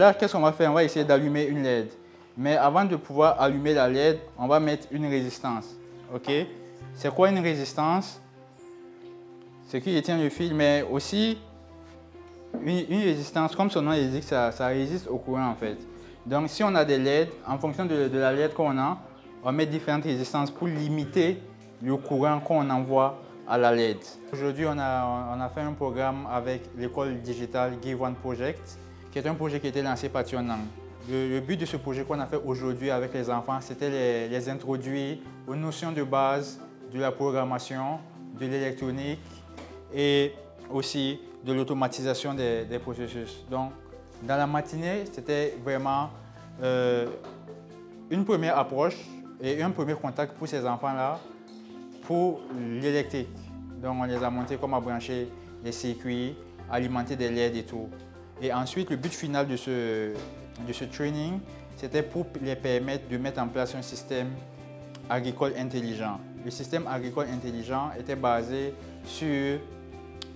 là, qu'est-ce qu'on va faire? On va essayer d'allumer une LED. Mais avant de pouvoir allumer la LED, on va mettre une résistance. OK? C'est quoi une résistance? C'est qui tient le fil, mais aussi une résistance, comme son nom l'indique, ça résiste au courant en fait. Donc si on a des LED, en fonction de la LED qu'on a, on va mettre différentes résistances pour limiter le courant qu'on envoie à la LED. Aujourd'hui, on a fait un programme avec l'école digitale Give One Project, qui est un projet qui a été lancé par Tionang. Le but de ce projet qu'on a fait aujourd'hui avec les enfants, c'était les introduire aux notions de base de la programmation, de l'électronique et aussi de l'automatisation des processus. Donc, dans la matinée, c'était vraiment une première approche et un premier contact pour ces enfants-là pour l'électrique. Donc, on les a montrés comment brancher les circuits, alimenter des LED et tout. Et ensuite, le but final de ce training, c'était pour les permettre de mettre en place un système agricole intelligent. Le système agricole intelligent était basé sur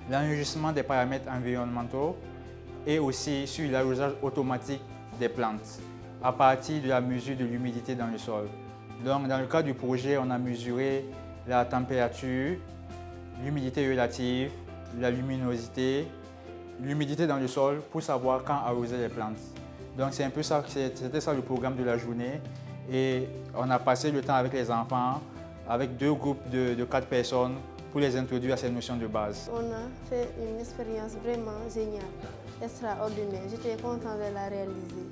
l'enregistrement des paramètres environnementaux et aussi sur l'arrosage automatique des plantes à partir de la mesure de l'humidité dans le sol. Donc, dans le cadre du projet, on a mesuré la température, l'humidité relative, la luminosité, l'humidité dans le sol pour savoir quand arroser les plantes. Donc, c'est un peu ça, c'était ça le programme de la journée. Et on a passé le temps avec les enfants, avec 2 groupes de 4 personnes pour les introduire à ces notions de base. On a fait une expérience vraiment géniale, extraordinaire. J'étais contente de la réaliser.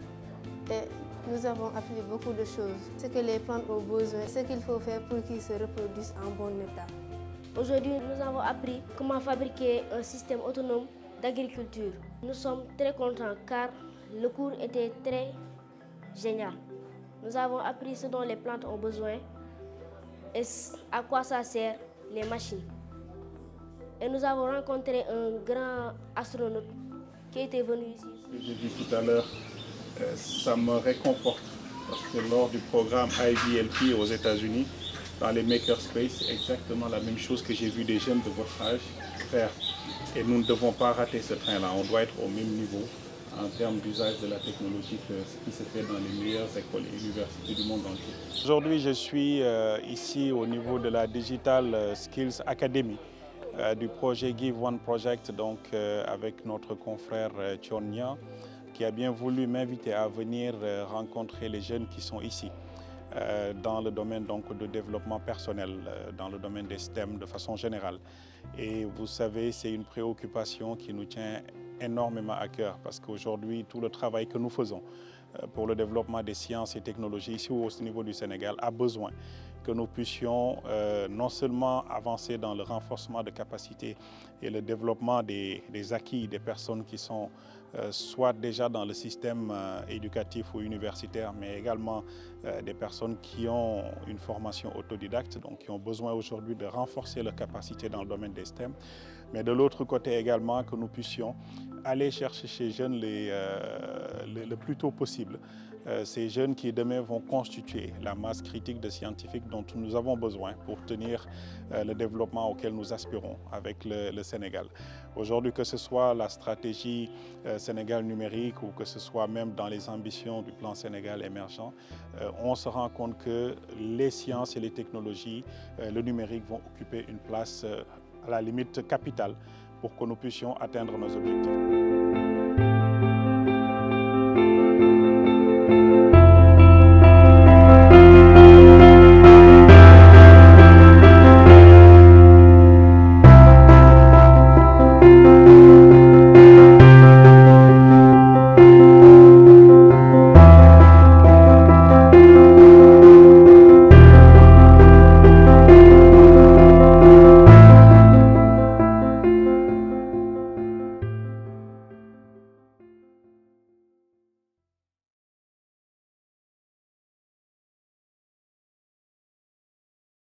Et nous avons appris beaucoup de choses. Ce que les plantes ont besoin, ce qu'il faut faire pour qu'ils se reproduisent en bon état. Aujourd'hui, nous avons appris comment fabriquer un système autonome d'agriculture. Nous sommes très contents car le cours était très génial. Nous avons appris ce dont les plantes ont besoin et à quoi ça sert les machines. Et nous avons rencontré un grand astronaute qui était venu ici. J'ai dit tout à l'heure, ça me réconforte parce que lors du programme IVLP aux États-Unis, dans les makerspace, c'est exactement la même chose que j'ai vu des jeunes de votre âge faire. Et nous ne devons pas rater ce train-là. On doit être au même niveau en termes d'usage de la technologie que ce qui se fait dans les meilleures écoles et universités du monde entier. Aujourd'hui, je suis ici au niveau de la Digital Skills Academy du projet Give One Project, donc avec notre confrère Tionang, qui a bien voulu m'inviter à venir rencontrer les jeunes qui sont ici dans le domaine donc, de développement personnel, dans le domaine des STEM de façon générale. Et vous savez, c'est une préoccupation qui nous tient énormément à cœur parce qu'aujourd'hui, tout le travail que nous faisons pour le développement des sciences et technologies ici au niveau du Sénégal a besoin que nous puissions non seulement avancer dans le renforcement de capacités et le développement des acquis des personnes qui sont soit déjà dans le système éducatif ou universitaire, mais également des personnes qui ont une formation autodidacte, donc qui ont besoin aujourd'hui de renforcer leurs capacités dans le domaine des STEM, mais de l'autre côté également que nous puissions aller chercher chez les jeunes le plus tôt possible. Ces jeunes qui demain vont constituer la masse critique de scientifiques dont nous avons besoin pour tenir le développement auquel nous aspirons avec le Sénégal. Aujourd'hui, que ce soit la stratégie Sénégal numérique ou que ce soit même dans les ambitions du plan Sénégal émergent, on se rend compte que les sciences et les technologies, le numérique vont occuper une place à la limite capitale pour que nous puissions atteindre nos objectifs.